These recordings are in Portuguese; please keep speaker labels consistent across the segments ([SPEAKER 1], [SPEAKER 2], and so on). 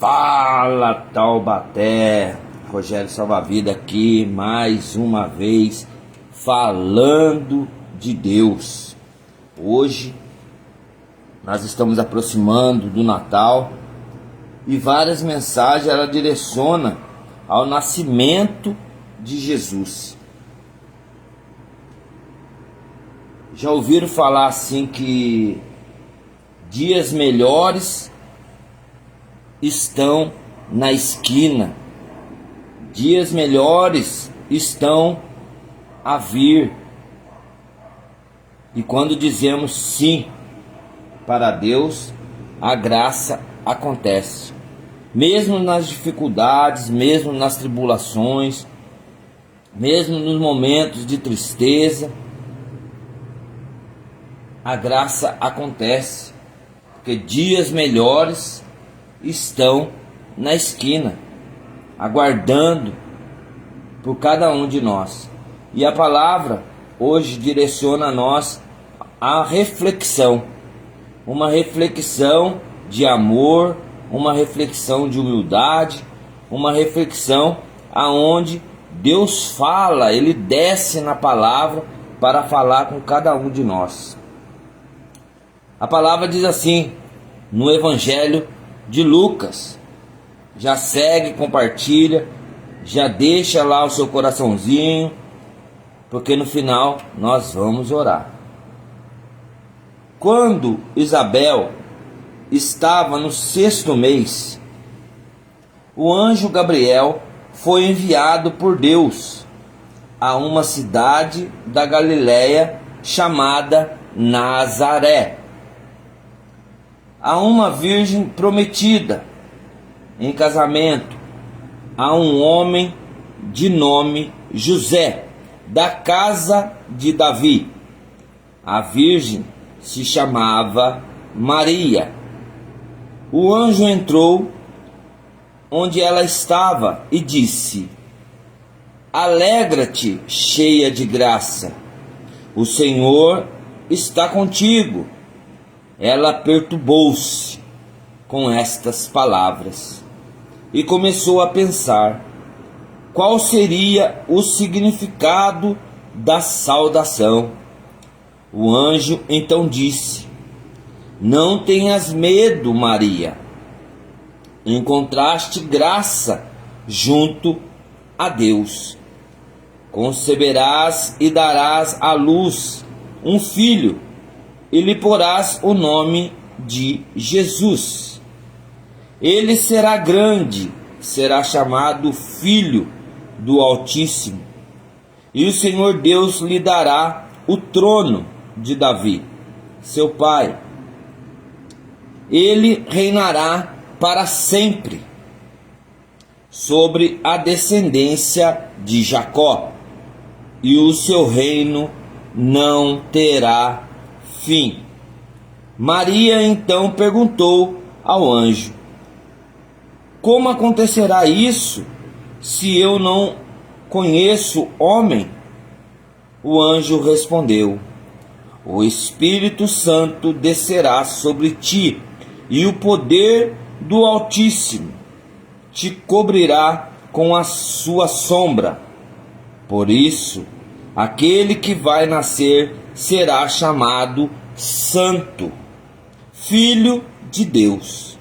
[SPEAKER 1] Fala Taubaté, Rogério Salva-Vida aqui mais uma vez falando de Deus. Hoje nós estamos aproximando do Natal e várias mensagens ela direciona ao nascimento de Jesus. Já ouviram falar assim que dias melhores estão na esquina, dias melhores estão a vir. E quando dizemos sim para Deus, a graça acontece. Mesmo nas dificuldades, mesmo nas tribulações, mesmo nos momentos de tristeza, a graça acontece, porque dias melhores estão na esquina, aguardando por cada um de nós. E a palavra hoje direciona a nós a reflexão, uma reflexão de amor, uma reflexão de humildade, uma reflexão aonde Deus fala, Ele desce na palavra para falar com cada um de nós. A palavra diz assim, no Evangelho de Lucas, já segue, compartilha, já deixa lá o seu coraçãozinho, porque no final nós vamos orar. Quando Isabel estava no 6º mês, o anjo Gabriel foi enviado por Deus a uma cidade da Galileia chamada Nazaré, a uma virgem prometida em casamento a um homem de nome José, da casa de Davi. A virgem se chamava Maria. O anjo entrou onde ela estava e disse: Alegra-te, cheia de graça, o Senhor está contigo. Ela perturbou-se com estas palavras e começou a pensar qual seria o significado da saudação. O anjo então disse: Não tenhas medo, Maria. Encontraste graça junto a Deus. Conceberás e darás à luz um filho, e lhe porás o nome de Jesus. Ele será grande, será chamado Filho do Altíssimo, e o Senhor Deus lhe dará o trono de Davi, seu pai. Ele reinará para sempre sobre a descendência de Jacó, e o seu reino não terá fim. Maria então perguntou ao anjo: Como acontecerá isso, se eu não conheço homem? O anjo respondeu: O Espírito Santo descerá sobre ti, e o poder do Altíssimo te cobrirá com a sua sombra. Por isso, aquele que vai nascer será chamado Santo, Filho de Deus.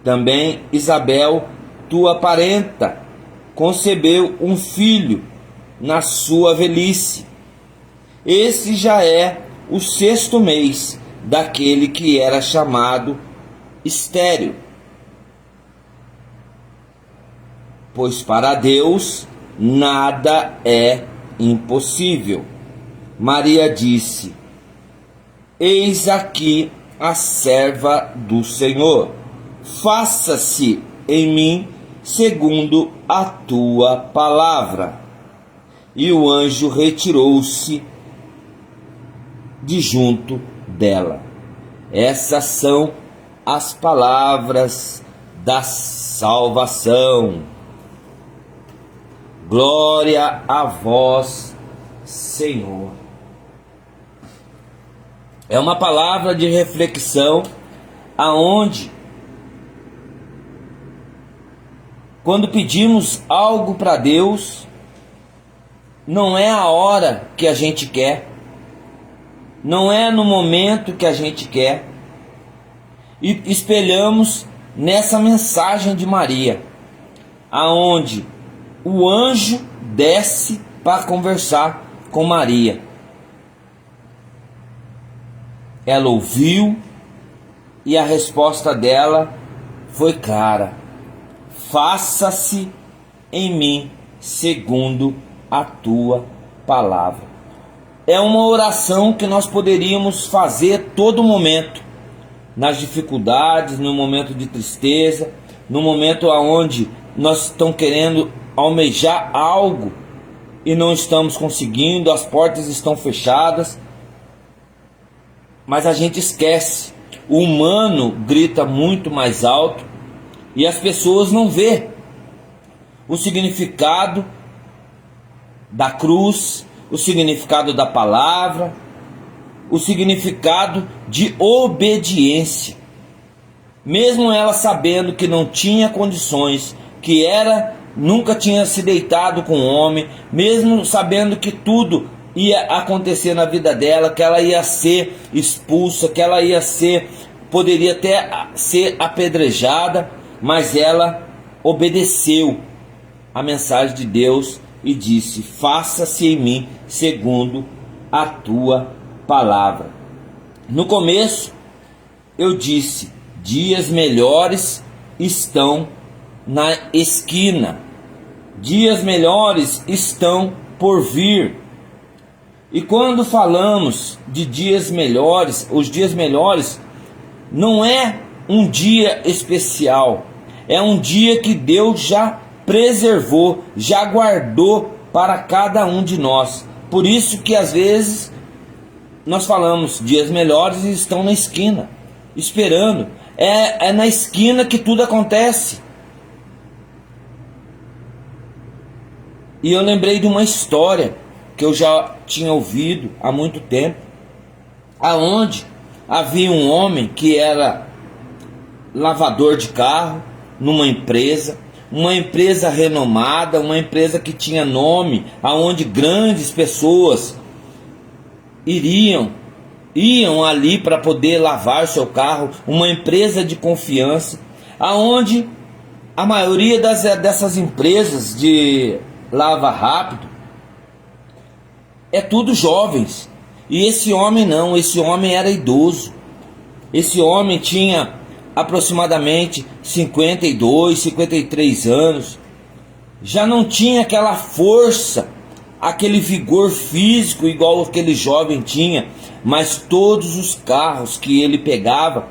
[SPEAKER 1] Também Isabel, tua parenta, concebeu um filho na sua velhice. Esse já é o 6º mês daquele que era chamado estéril, pois para Deus nada é impossível. Maria disse: Eis aqui a serva do Senhor, faça-se em mim segundo a tua palavra. E o anjo retirou-se de junto dela. Essas são as palavras da salvação. Glória a vós, Senhor. É uma palavra de reflexão aonde quando pedimos algo para Deus, não é a hora que a gente quer, não é no momento que a gente quer, e espelhamos nessa mensagem de Maria, aonde o anjo desce para conversar com Maria. Ela ouviu e a resposta dela foi clara: faça-se em mim segundo a tua palavra. É uma oração que nós poderíamos fazer todo momento, nas dificuldades, no momento de tristeza, no momento onde nós estamos querendo almejar algo e não estamos conseguindo, as portas estão fechadas, mas a gente esquece. O humano grita muito mais alto e as pessoas não vê o significado da cruz, o significado da palavra, o significado de obediência. Mesmo ela sabendo que não tinha condições, que nunca tinha se deitado com um homem, mesmo sabendo que tudo ia acontecer na vida dela, que ela ia ser expulsa, que ela poderia até ser apedrejada, mas ela obedeceu a mensagem de Deus e disse: faça-se em mim segundo a tua palavra. No começo eu disse: dias melhores estão na esquina, dias melhores estão por vir. E quando falamos de dias melhores, os dias melhores não é um dia especial, é um dia que Deus já preservou, já guardou para cada um de nós. Por isso que às vezes nós falamos dias melhores e estão na esquina, esperando. É na esquina que tudo acontece. E eu lembrei de uma história que eu já tinha ouvido há muito tempo, aonde havia um homem que era lavador de carro numa empresa, uma empresa renomada, uma empresa que tinha nome, aonde grandes pessoas iam ali para poder lavar seu carro, uma empresa de confiança, aonde a maioria dessas empresas de lava rápido é tudo jovens. E esse homem não, esse homem era idoso. Esse homem tinha aproximadamente 52, 53 anos. Já não tinha aquela força, aquele vigor físico igual aquele jovem tinha, mas todos os carros que ele pegava,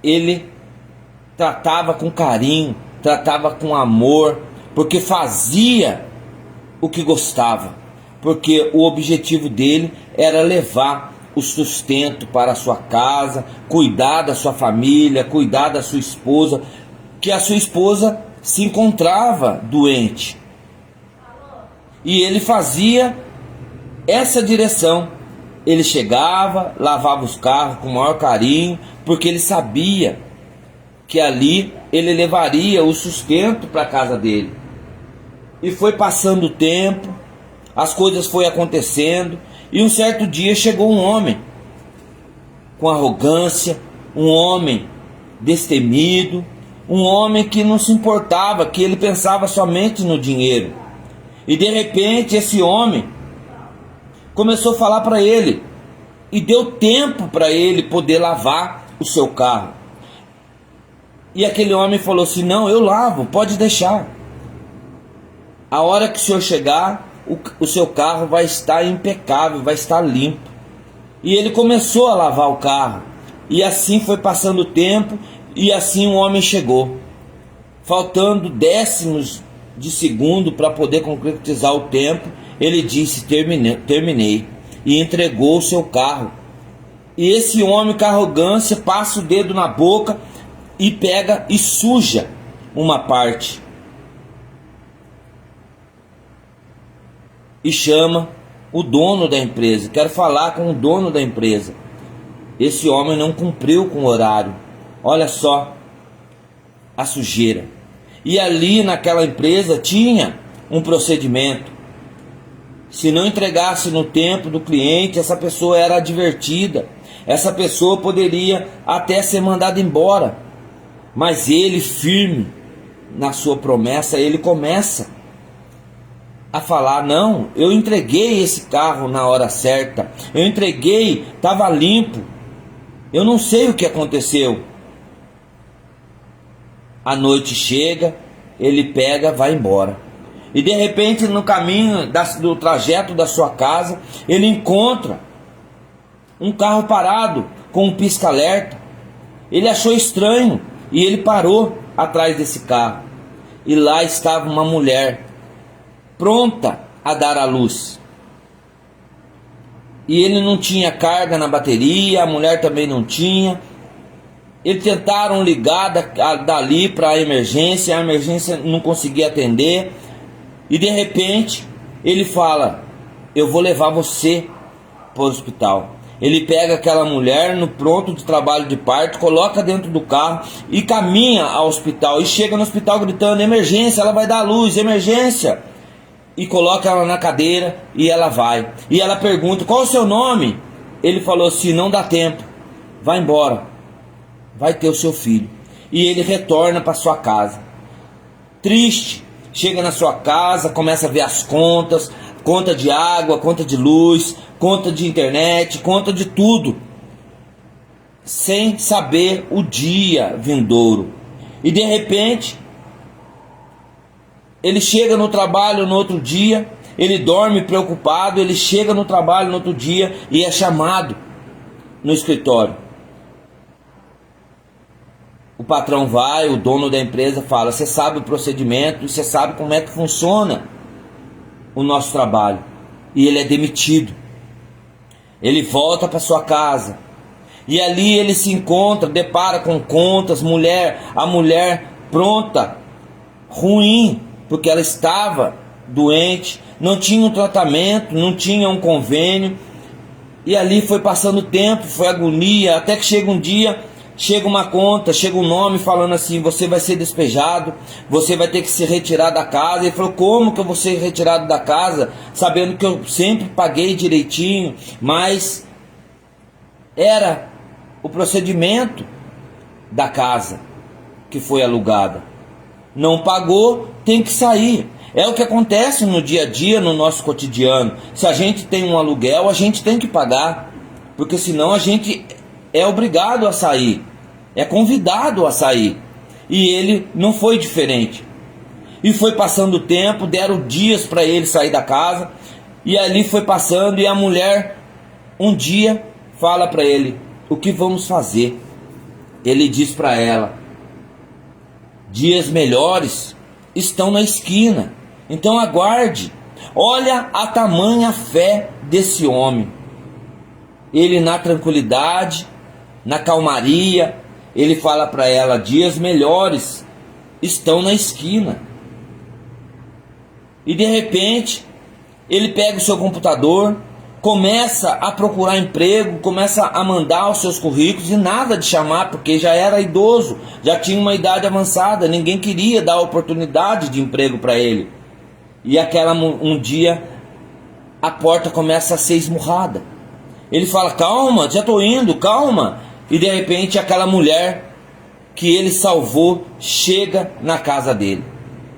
[SPEAKER 1] ele tratava com carinho, tratava com amor, porque fazia o que gostava, porque o objetivo dele era levar o sustento para a sua casa, cuidar da sua família, cuidar da sua esposa, que a sua esposa se encontrava doente. E ele fazia essa direção. Ele chegava, lavava os carros com o maior carinho, porque ele sabia que ali ele levaria o sustento para a casa dele. E foi passando o tempo, as coisas foram acontecendo, e um certo dia chegou um homem com arrogância, um homem destemido, um homem que não se importava, que ele pensava somente no dinheiro. E de repente esse homem começou a falar para ele, e deu tempo para ele poder lavar o seu carro. E aquele homem falou assim: não, eu lavo, pode deixar. A hora que o senhor chegar, o seu carro vai estar impecável, vai estar limpo. E ele começou a lavar o carro. E assim foi passando o tempo, e assim o homem chegou. Faltando décimos de segundo para poder concretizar o tempo, ele disse: terminei. E entregou o seu carro. E esse homem com arrogância passa o dedo na boca e pega e suja uma parte. E chama o dono da empresa. Quero falar com o dono da empresa. Esse homem não cumpriu com o horário. Olha só a sujeira. E ali naquela empresa tinha um procedimento. Se não entregasse no tempo do cliente, essa pessoa era advertida. Essa pessoa poderia até ser mandada embora. Mas ele, firme na sua promessa, ele começa a falar: não, eu entreguei esse carro na hora certa, eu entreguei, estava limpo, eu não sei o que aconteceu. A noite chega, ele pega, vai embora. E de repente, no caminho do trajeto da sua casa, ele encontra um carro parado com um pisca-alerta. Ele achou estranho e ele parou atrás desse carro. E lá estava uma mulher pronta a dar à luz. E ele não tinha carga na bateria, a mulher também não tinha. Eles tentaram ligar dali para a emergência não conseguia atender. E de repente ele fala: eu vou levar você para o hospital. Ele pega aquela mulher no pronto de trabalho de parto, coloca dentro do carro e caminha ao hospital. E chega no hospital gritando: emergência, ela vai dar à luz, emergência. E coloca ela na cadeira e ela vai. E ela pergunta: qual é o seu nome? Ele falou assim: não dá tempo, vai embora, vai ter o seu filho. E ele retorna para sua casa, triste. Chega na sua casa, começa a ver as contas, conta de água, conta de luz, conta de internet, conta de tudo, sem saber o dia vindouro. E de repente ele chega no trabalho no outro dia, ele dorme preocupado, ele chega no trabalho no outro dia e é chamado no escritório. O patrão vai, o dono da empresa fala: você sabe o procedimento, você sabe como é que funciona o nosso trabalho. E ele é demitido. Ele volta para sua casa e ali ele se encontra, depara com contas, a mulher pronta, ruim, porque ela estava doente, não tinha um tratamento, não tinha um convênio. E ali foi passando o tempo, foi agonia, até que chega um dia, chega uma conta, chega um nome falando assim: você vai ser despejado, você vai ter que se retirar da casa. Ele falou: como que eu vou ser retirado da casa, sabendo que eu sempre paguei direitinho? Mas era o procedimento da casa que foi alugada. Não pagou, tem que sair. É o que acontece no dia a dia, no nosso cotidiano. Se a gente tem um aluguel, a gente tem que pagar, porque senão a gente é obrigado a sair, é convidado a sair. E ele não foi diferente. E foi passando o tempo, deram dias para ele sair da casa. E ali foi passando, e a mulher um dia fala para ele: o que vamos fazer? Ele diz para ela: dias melhores estão na esquina, então aguarde. Olha a tamanha fé desse homem. Ele, na tranquilidade, na calmaria, ele fala para ela: dias melhores estão na esquina. E de repente ele pega o seu computador, começa a procurar emprego, começa a mandar os seus currículos, e nada de chamar, porque já era idoso, já tinha uma idade avançada, ninguém queria dar oportunidade de emprego para ele. E um dia a porta começa a ser esmurrada. Ele fala: calma, já estou indo, calma. E de repente aquela mulher que ele salvou chega na casa dele.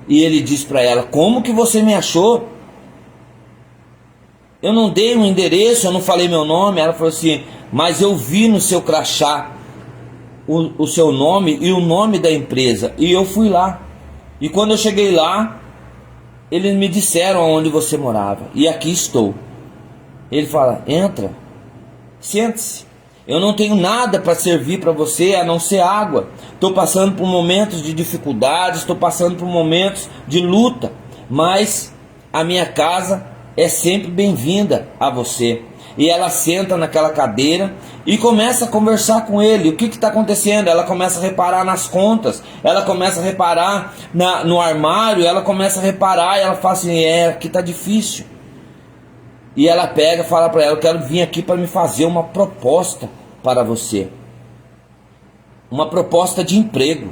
[SPEAKER 1] E ele diz para ela: como que você me achou? Eu não dei um endereço, eu não falei meu nome. Ela falou assim: mas eu vi no seu crachá o seu nome e o nome da empresa, e eu fui lá. E quando eu cheguei lá, eles me disseram onde você morava, e aqui estou. Ele fala: entra, sente-se. Eu não tenho nada para servir para você a não ser água. Estou passando por momentos de dificuldades, estou passando por momentos de luta, mas a minha casa é sempre bem-vinda a você. E ela senta naquela cadeira e começa a conversar com ele. O que está acontecendo? Ela começa a reparar nas contas, ela começa a reparar no armário, ela começa a reparar, e ela fala assim: aqui está difícil. E ela pega e fala para ela: eu quero vir aqui para me fazer uma proposta para você, uma proposta de emprego.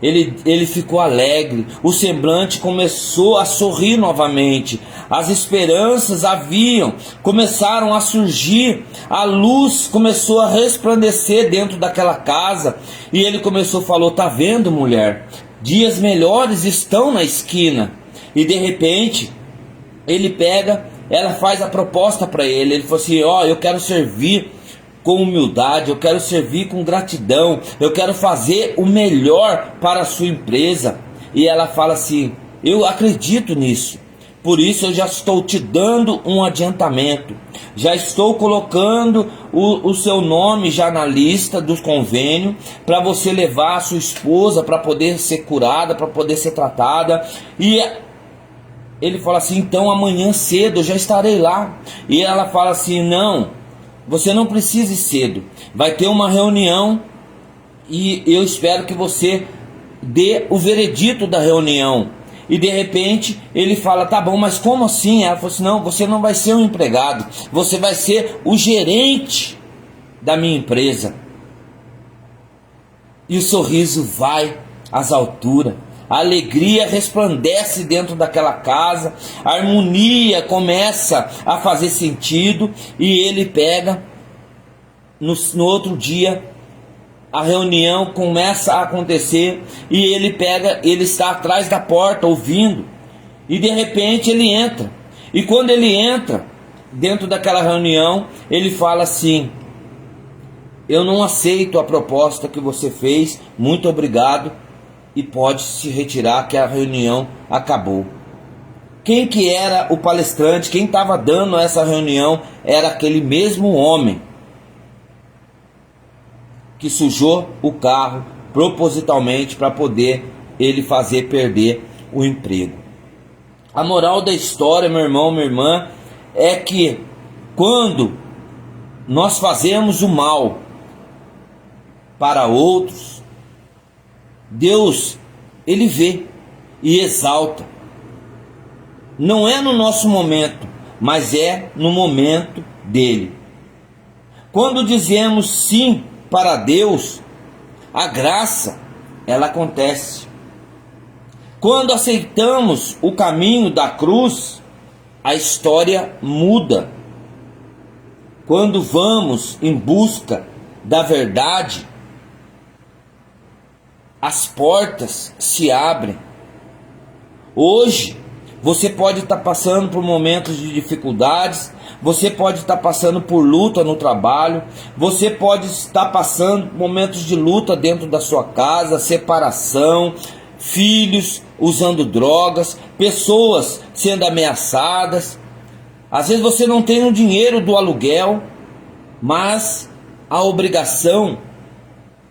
[SPEAKER 1] Ele ficou alegre, o semblante começou a sorrir novamente, as esperanças começaram a surgir, a luz começou a resplandecer dentro daquela casa, e ele falou: tá vendo, mulher, dias melhores estão na esquina. E de repente, ela faz a proposta para ele falou assim: eu quero servir com humildade, eu quero servir com gratidão, eu quero fazer o melhor para a sua empresa. E ela fala assim: eu acredito nisso, por isso eu já estou te dando um adiantamento, já estou colocando o seu nome já na lista dos convênios, para você levar a sua esposa para poder ser curada, para poder ser tratada. E ele fala assim: então amanhã cedo eu já estarei lá. E ela fala assim: não, você não precisa ir cedo, vai ter uma reunião e eu espero que você dê o veredito da reunião. E de repente ele fala: tá bom, mas como assim? Ela falou assim: não, você não vai ser um empregado, você vai ser o gerente da minha empresa. E o sorriso vai às alturas, a alegria resplandece dentro daquela casa, a harmonia começa a fazer sentido. E ele no outro dia, a reunião começa a acontecer, e ele está atrás da porta ouvindo, e de repente ele entra. E quando ele entra dentro daquela reunião, ele fala assim: eu não aceito a proposta que você fez, muito obrigado, e pode se retirar que a reunião acabou. Quem que era o palestrante? Quem estava dando essa reunião era aquele mesmo homem que sujou o carro propositalmente para poder ele fazer perder o emprego. A moral da história, meu irmão, minha irmã, é que quando nós fazemos o mal para outros, Deus, ele vê e exalta. Não é no nosso momento, mas é no momento dele. Quando dizemos sim para Deus, a graça, ela acontece. Quando aceitamos o caminho da cruz, a história muda. Quando vamos em busca da verdade, as portas se abrem. Hoje, você pode estar passando por momentos de dificuldades, você pode estar passando por luta no trabalho, você pode estar passando por momentos de luta dentro da sua casa, separação, filhos usando drogas, pessoas sendo ameaçadas. Às vezes você não tem o dinheiro do aluguel, mas a obrigação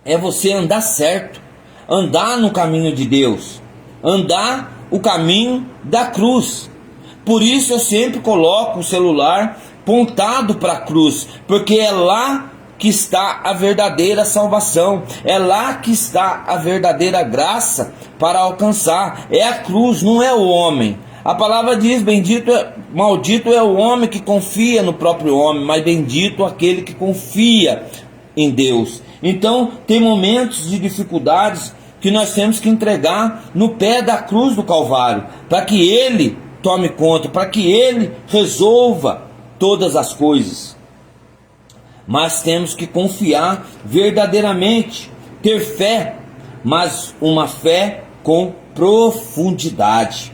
[SPEAKER 1] é você andar certo, andar no caminho de Deus, andar o caminho da cruz. Por isso eu sempre coloco o celular pontado para a cruz, porque é lá que está a verdadeira salvação, é lá que está a verdadeira graça para alcançar. É a cruz, não é o homem. A palavra diz: maldito é o homem que confia no próprio homem, mas bendito aquele que confia em Deus. Então tem momentos de dificuldades que nós temos que entregar no pé da cruz do Calvário, para que Ele tome conta, para que Ele resolva todas as coisas. Mas temos que confiar verdadeiramente, ter fé, mas uma fé com profundidade.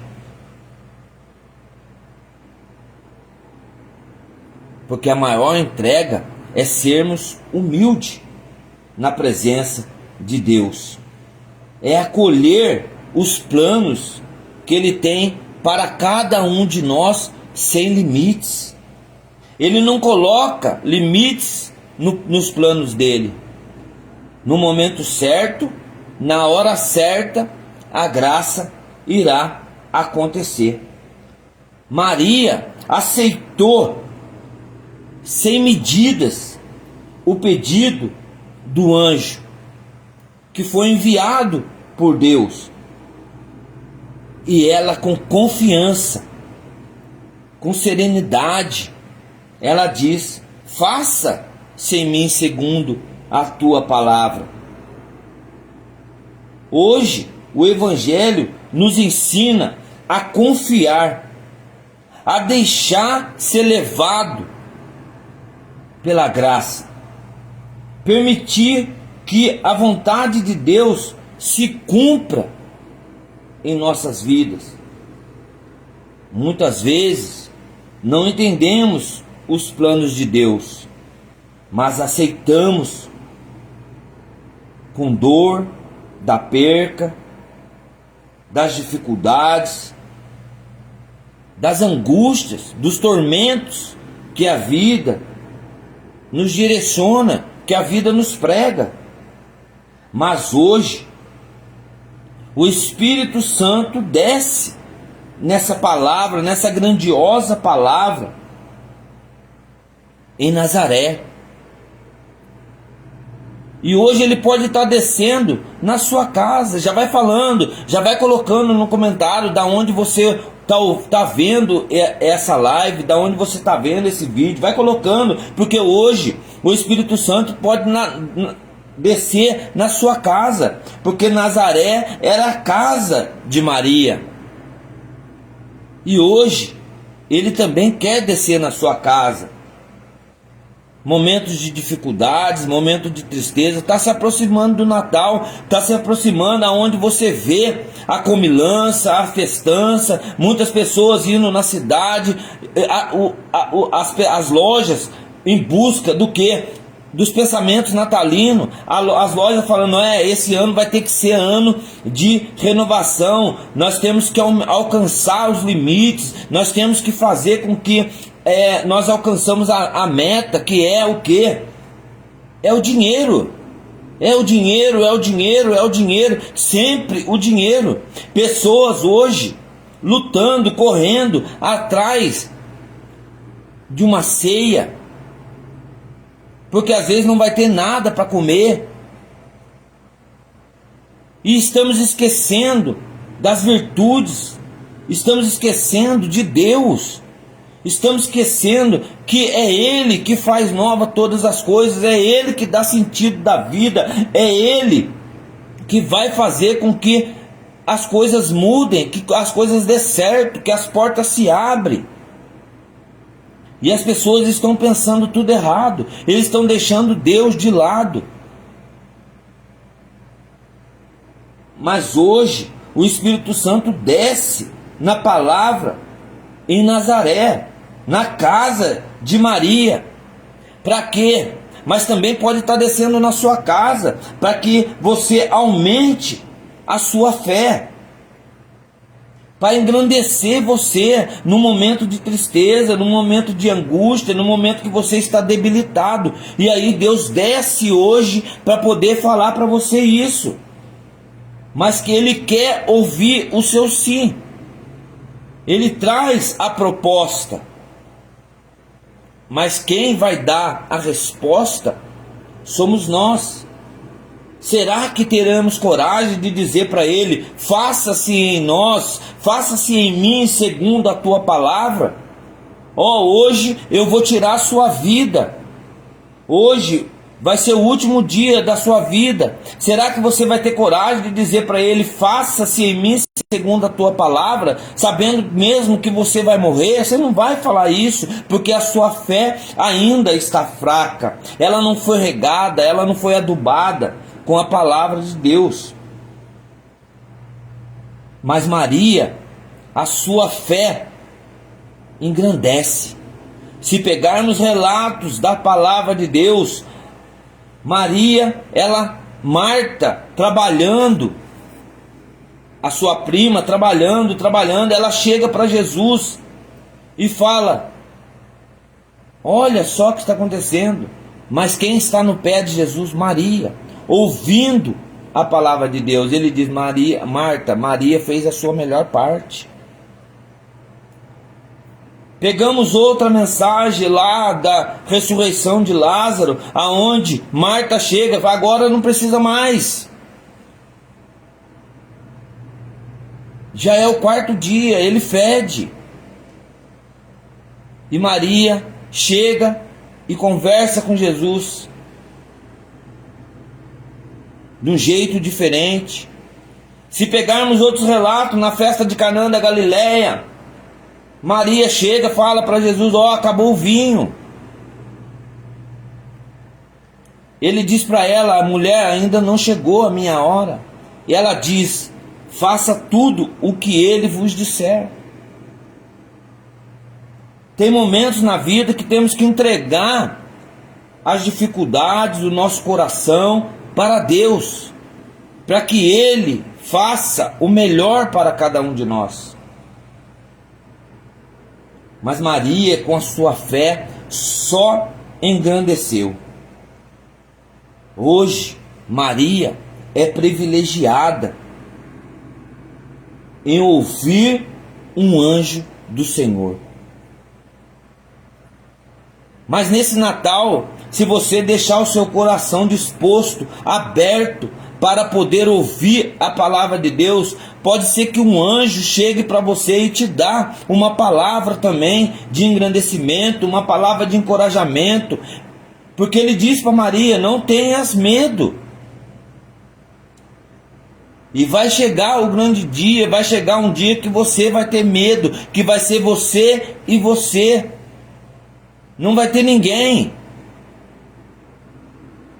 [SPEAKER 1] Porque a maior entrega é sermos humildes na presença de Deus. É acolher os planos que Ele tem para cada um de nós sem limites. Ele não coloca limites nos planos dele. No momento certo, na hora certa, a graça irá acontecer. Maria aceitou sem medidas o pedido do anjo que foi enviado por Deus. E ela, com confiança, com serenidade, ela diz: faça-se em mim segundo a tua palavra. Hoje, o Evangelho nos ensina a confiar, a deixar ser levado pela graça, permitir que a vontade de Deus se cumpra em nossas vidas. Muitas vezes não entendemos os planos de Deus, mas aceitamos com dor da perca, das dificuldades, das angústias, dos tormentos que a vida nos direciona, que a vida nos prega. Mas hoje, o Espírito Santo desce nessa palavra, nessa grandiosa palavra, em Nazaré. E hoje ele pode estar descendo na sua casa. Já vai falando, já vai colocando no comentário da onde você tá vendo essa live, da onde você está vendo esse vídeo. Vai colocando, porque hoje o Espírito Santo pode descer na sua casa, porque Nazaré era a casa de Maria. E hoje ele também quer descer na sua casa. Momentos de dificuldades, momentos de tristeza, está se aproximando do Natal, está se aproximando aonde você vê a comilança, a festança, muitas pessoas indo na cidade, as lojas em busca do que? Dos pensamentos natalinos, as lojas falando, esse ano vai ter que ser ano de renovação, nós temos que alcançar os limites, nós temos que fazer com que nós alcançamos a meta, que é o quê? É o dinheiro. É o dinheiro, é o dinheiro, é o dinheiro, sempre o dinheiro. Pessoas hoje lutando, correndo atrás de uma ceia, porque às vezes não vai ter nada para comer. E estamos esquecendo das virtudes, estamos esquecendo de Deus. Estamos esquecendo que é Ele que faz nova todas as coisas, é Ele que dá sentido da vida, é Ele que vai fazer com que as coisas mudem, que as coisas dê certo, que as portas se abrem. E as pessoas estão pensando tudo errado, eles estão deixando Deus de lado. Mas hoje o Espírito Santo desce na palavra em Nazaré, na casa de Maria. Para quê? Mas também pode estar descendo na sua casa, para que você aumente a sua fé, para engrandecer você no momento de tristeza, no momento de angústia, no momento que você está debilitado. E aí Deus desce hoje para poder falar para você isso. Mas que Ele quer ouvir o seu sim. Ele traz a proposta. Mas quem vai dar a resposta somos nós. Será que teremos coragem de dizer para Ele, faça-se em nós, faça-se em mim segundo a tua palavra? Hoje eu vou tirar a sua vida. Hoje vai ser o último dia da sua vida. Será que você vai ter coragem de dizer para Ele, faça-se em mim segundo a tua palavra, sabendo mesmo que você vai morrer? Você não vai falar isso, porque a sua fé ainda está fraca. Ela não foi regada, ela não foi adubada com a palavra de Deus. Mas Maria, a sua fé engrandece. Se pegarmos relatos da palavra de Deus, Maria, Marta trabalhando, a sua prima trabalhando, ela chega para Jesus e fala, olha só o que está acontecendo. Mas quem está no pé de Jesus? Maria, ouvindo a palavra de Deus. Ele diz, Maria fez a sua melhor parte. Pegamos outra mensagem lá da ressurreição de Lázaro, aonde Marta chega, agora não precisa mais. Já é o quarto dia, ele fede. E Maria chega e conversa com Jesus de um jeito diferente, Se pegarmos outros relatos, na festa de Canaã da Galileia, Maria chega, fala para Jesus: ó, acabou o vinho. Ele diz para ela: a mulher, ainda não chegou a minha hora. E ela diz: faça tudo o que ele vos disser. Tem momentos na vida que temos que entregar as dificuldades do nosso coração para Deus, para que Ele faça o melhor para cada um de nós. Mas Maria, com a sua fé, só engrandeceu. Hoje, Maria é privilegiada em ouvir um anjo do Senhor. Mas nesse Natal, se você deixar o seu coração disposto, aberto, para poder ouvir a palavra de Deus, pode ser que um anjo chegue para você e te dá uma palavra também de engrandecimento, uma palavra de encorajamento, porque ele diz para Maria: não tenhas medo. E vai chegar o grande dia, vai chegar um dia que você vai ter medo, que vai ser você e você, não vai ter ninguém,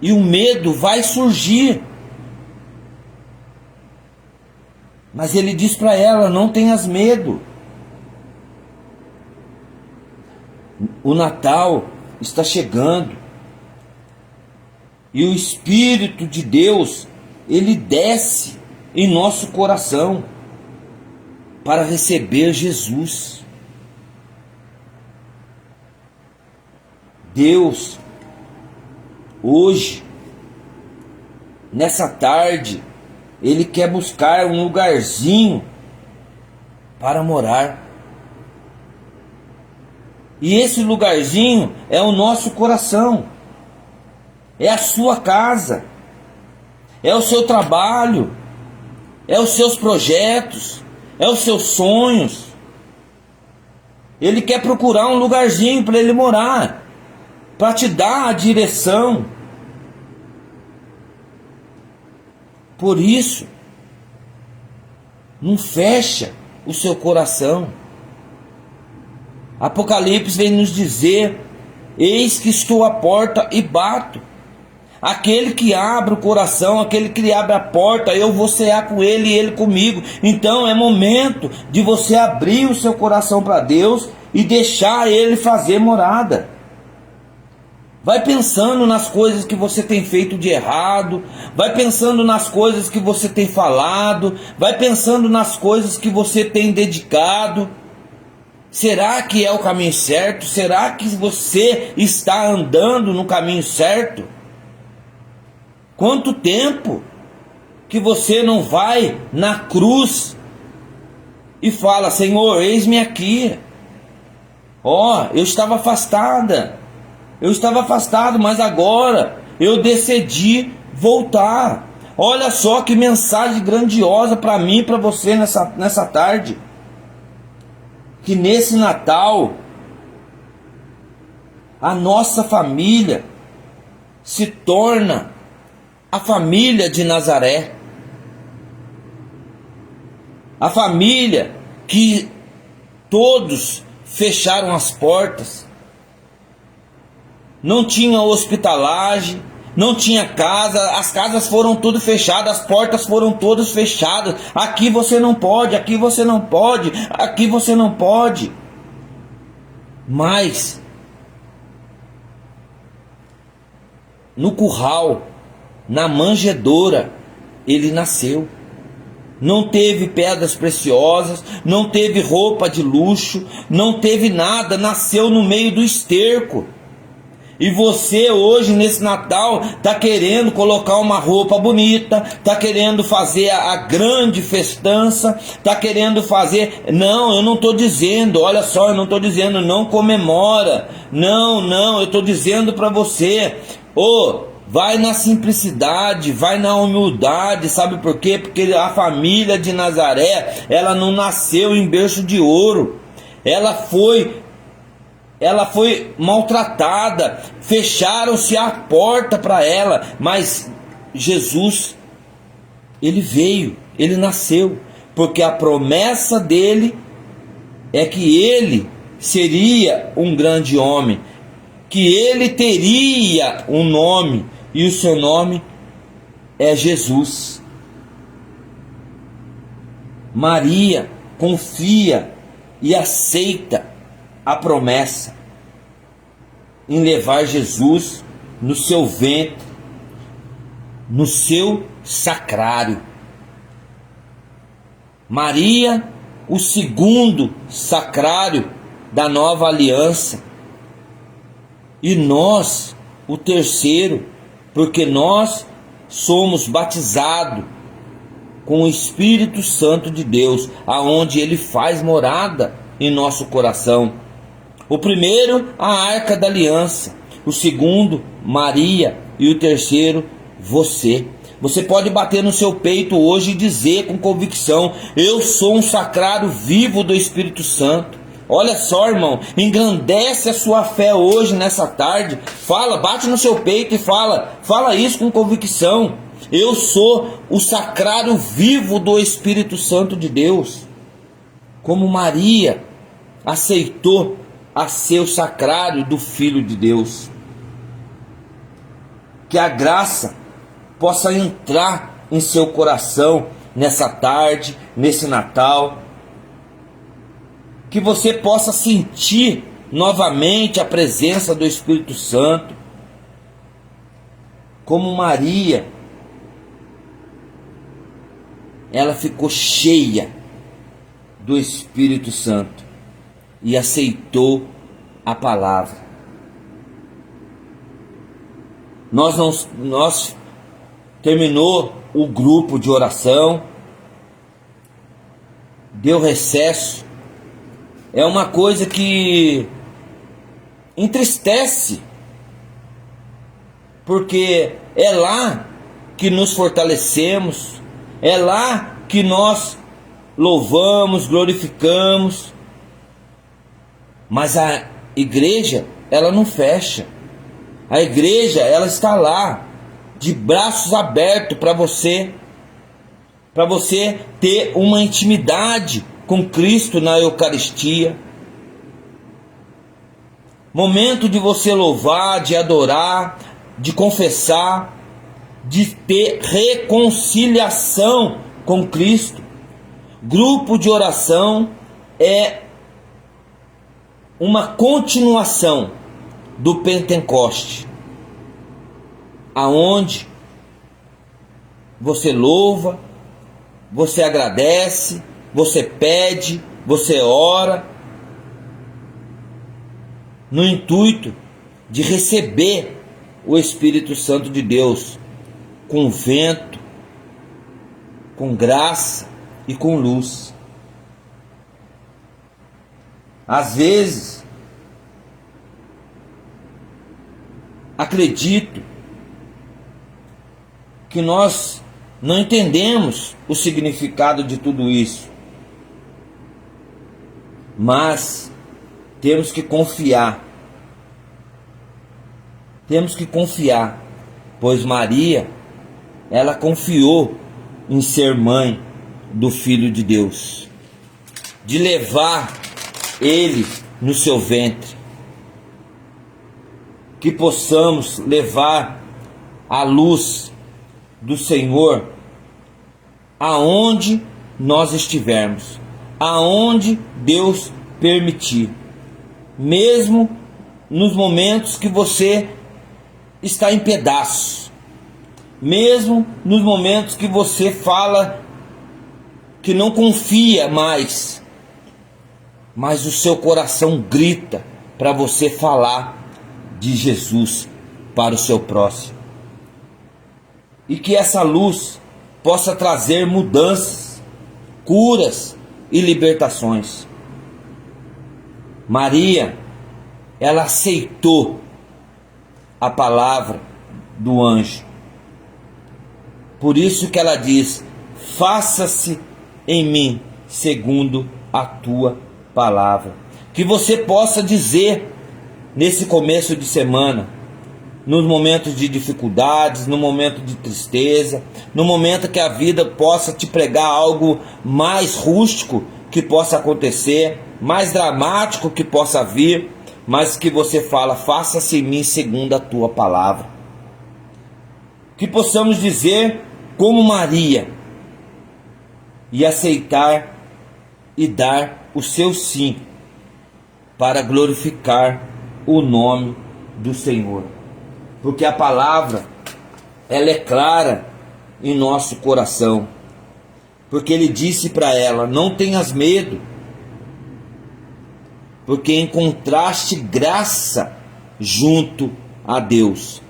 [SPEAKER 1] e o medo vai surgir. Mas ele diz para ela: não tenhas medo. O Natal está chegando. E o Espírito de Deus, ele desce em nosso coração para receber Jesus. Deus, hoje, nessa tarde, Ele quer buscar um lugarzinho para morar. E esse lugarzinho é o nosso coração, é a sua casa, é o seu trabalho, é os seus projetos, é os seus sonhos. Ele quer procurar um lugarzinho para ele morar, para te dar a direção. Por isso, não fecha o seu coração. Apocalipse vem nos dizer: eis que estou à porta e bato. Aquele que abre o coração, aquele que abre a porta, eu vou cear com ele e ele comigo. Então é momento de você abrir o seu coração para Deus e deixar ele fazer morada. Vai pensando nas coisas que você tem feito de errado, vai pensando nas coisas que você tem falado, vai pensando nas coisas que você tem dedicado. Será que é o caminho certo? Será que você está andando no caminho certo? Quanto tempo que você não vai na cruz e fala: Senhor, eis-me aqui. Ó, eu estava afastada. Eu estava afastado, mas agora eu decidi voltar. Olha só que mensagem grandiosa para mim e para você nessa tarde. Que nesse Natal, a nossa família se torna a família de Nazaré. A família que todos fecharam as portas. Não tinha hospitalagem, não tinha casa, as casas foram tudo fechadas, as portas foram todas fechadas. Aqui você não pode, aqui você não pode, aqui você não pode. Mas no curral, na manjedoura, ele nasceu. Não teve pedras preciosas, não teve roupa de luxo, não teve nada, nasceu no meio do esterco. E você hoje nesse Natal está querendo colocar uma roupa bonita, está querendo fazer a grande festança, está querendo fazer... Não, eu não estou dizendo, olha só, eu não estou dizendo não comemora. Não, eu estou dizendo para você, vai na simplicidade, vai na humildade, sabe por quê? Porque a família de Nazaré, ela não nasceu em berço de ouro, ela foi maltratada, fecharam-se a porta para ela, mas Jesus Ele veio, ele nasceu, porque a promessa dele é que ele seria um grande homem, que ele teria um nome, e o seu nome é Jesus. Maria confia e aceita a promessa em levar Jesus no seu ventre, no seu sacrário. Maria, o segundo sacrário da nova aliança, e nós, o terceiro, porque nós somos batizados com o Espírito Santo de Deus, aonde ele faz morada em nosso coração. O primeiro, a Arca da Aliança. O segundo, Maria. E o terceiro, você. Você pode bater no seu peito hoje e dizer com convicção: eu sou um sacrário vivo do Espírito Santo. Olha só, irmão, engrandece a sua fé hoje, nessa tarde. Fala, bate no seu peito e fala isso com convicção. Eu sou o sacrário vivo do Espírito Santo de Deus. Como Maria aceitou a ser o sacrário do Filho de Deus. Que a graça possa entrar em seu coração nessa tarde, nesse Natal. Que você possa sentir novamente a presença do Espírito Santo. Como Maria, ela ficou cheia do Espírito Santo e aceitou a palavra. Nós terminou o grupo de oração, deu recesso. É uma coisa que entristece, porque é lá que nos fortalecemos, é lá que nós louvamos, glorificamos. Mas a igreja, ela não fecha. A igreja, ela está lá, de braços abertos para você ter uma intimidade com Cristo na Eucaristia. Momento de você louvar, de adorar, de confessar, de ter reconciliação com Cristo. Grupo de oração é uma continuação do Pentecoste, aonde você louva, você agradece, você pede, você ora, no intuito de receber o Espírito Santo de Deus com vento, com graça e com luz. Às vezes, acredito que nós não entendemos o significado de tudo isso, mas temos que confiar. Temos que confiar, pois Maria, ela confiou em ser mãe do Filho de Deus, de levar ele no seu ventre. Que possamos levar a luz do Senhor aonde nós estivermos, aonde Deus permitir, mesmo nos momentos que você está em pedaços, mesmo nos momentos que você fala que não confia mais, mas o seu coração grita para você falar de Jesus para o seu próximo. E que essa luz possa trazer mudanças, curas e libertações. Maria, ela aceitou a palavra do anjo. Por isso que ela diz: faça-se em mim segundo a tua palavra. Que você possa dizer nesse começo de semana: nos momentos de dificuldades, no momento de tristeza, no momento que a vida possa te pregar algo mais rústico que possa acontecer, mais dramático que possa vir, mas que você fala, faça-se em mim segundo a tua palavra. Que possamos dizer como Maria e aceitar e dar o seu sim para glorificar o nome do Senhor. Porque a palavra, ela é clara em nosso coração. Porque ele disse para ela, não tenhas medo, porque encontraste graça junto a Deus.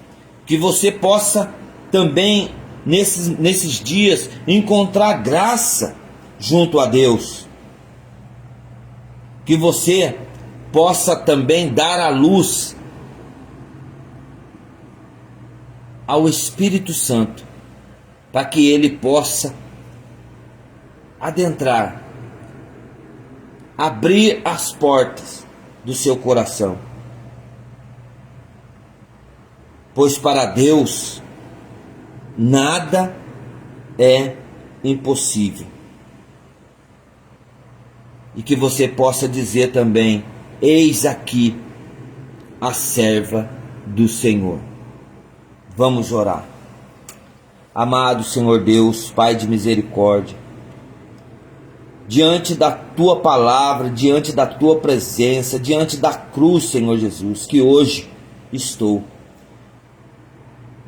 [SPEAKER 1] Que você possa também, nesses dias, encontrar graça junto a Deus. Que você possa também dar a luz ao Espírito Santo, para que ele possa adentrar, abrir as portas do seu coração. Pois para Deus nada é impossível. E que você possa dizer também, eis aqui a serva do Senhor. Vamos orar. Amado Senhor Deus, Pai de misericórdia, diante da tua palavra, diante da tua presença, diante da cruz, Senhor Jesus, que hoje estou.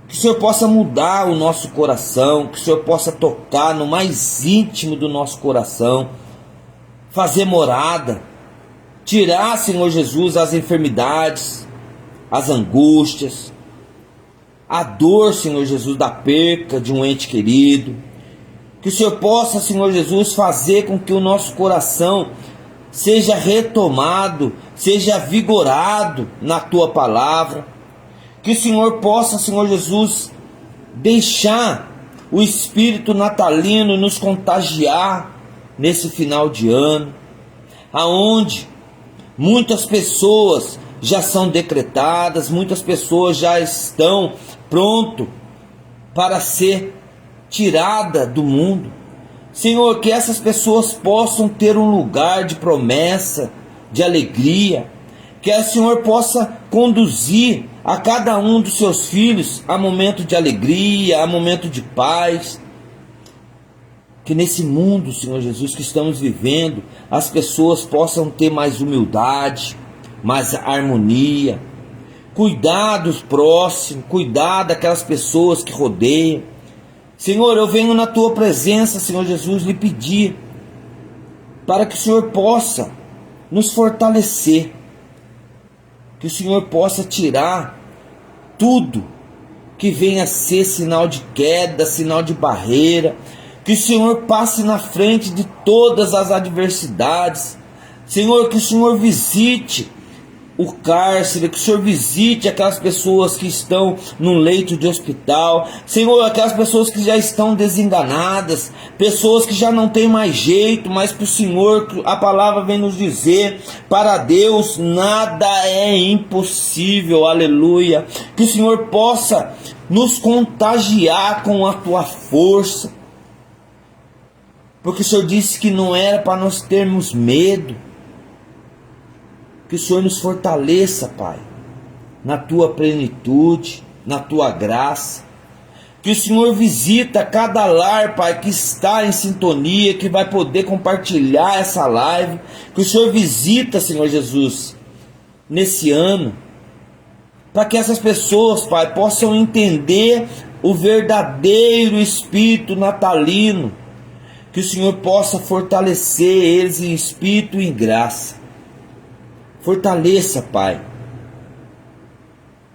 [SPEAKER 1] Que o Senhor possa mudar o nosso coração, que o Senhor possa tocar no mais íntimo do nosso coração, fazer morada, tirar, Senhor Jesus, as enfermidades, as angústias, a dor, Senhor Jesus, da perca de um ente querido. Que o Senhor possa, Senhor Jesus, fazer com que o nosso coração seja retomado, seja vigorado na tua palavra. Que o Senhor possa, Senhor Jesus, deixar o espírito natalino nos contagiar nesse final de ano, aonde muitas pessoas já são decretadas, muitas pessoas já estão pronto para ser tirada do mundo. Senhor, que essas pessoas possam ter um lugar de promessa, de alegria, que o Senhor possa conduzir a cada um dos seus filhos a momento de alegria, a momento de paz. Que nesse mundo, Senhor Jesus, que estamos vivendo, as pessoas possam ter mais humildade, mais harmonia, cuidar dos próximos, cuidar daquelas pessoas que rodeiam. Senhor, eu venho na tua presença, Senhor Jesus, lhe pedir para que o Senhor possa nos fortalecer, que o Senhor possa tirar tudo que venha a ser sinal de queda, sinal de barreira, que o Senhor passe na frente de todas as adversidades. Senhor, que o Senhor visite o cárcere, que o Senhor visite aquelas pessoas que estão num leito de hospital. Senhor, aquelas pessoas que já estão desenganadas, pessoas que já não têm mais jeito, mas que o Senhor, a palavra vem nos dizer, para Deus nada é impossível, aleluia. Que o Senhor possa nos contagiar com a tua força, porque o Senhor disse que não era para nós termos medo. Que o Senhor nos fortaleça, Pai, na tua plenitude, na tua graça. Que o Senhor visita cada lar, Pai, que está em sintonia, que vai poder compartilhar essa live. Que o Senhor visita, Senhor Jesus, nesse ano, para que essas pessoas, Pai, possam entender o verdadeiro espírito natalino. Que o Senhor possa fortalecer eles em espírito e em graça. Fortaleça, Pai,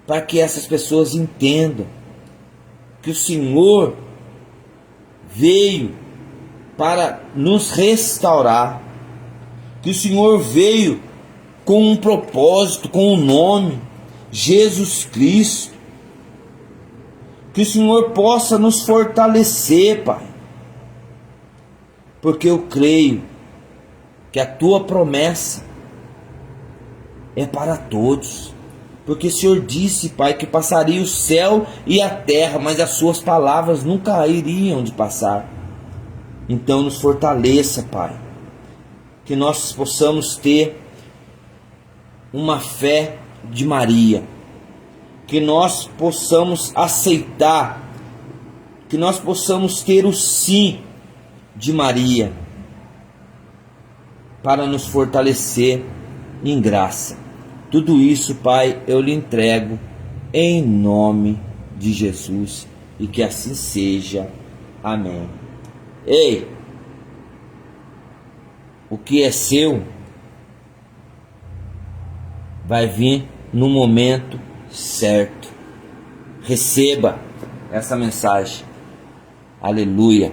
[SPEAKER 1] para que essas pessoas entendam que o Senhor veio para nos restaurar, que o Senhor veio com um propósito, com um nome, Jesus Cristo. Que o Senhor possa nos fortalecer, Pai, porque eu creio que a tua promessa é para todos, Porque o Senhor disse, Pai, que passaria o céu e a terra, mas as suas palavras nunca iriam de passar. Então nos fortaleça, Pai, que nós possamos ter uma fé de Maria, que nós possamos aceitar, que nós possamos ter o sim de Maria, para nos fortalecer em graça. Tudo isso, Pai, eu lhe entrego em nome de Jesus, e que assim seja. Amém. Ei, o que é seu vai vir no momento certo. Receba essa mensagem. Aleluia.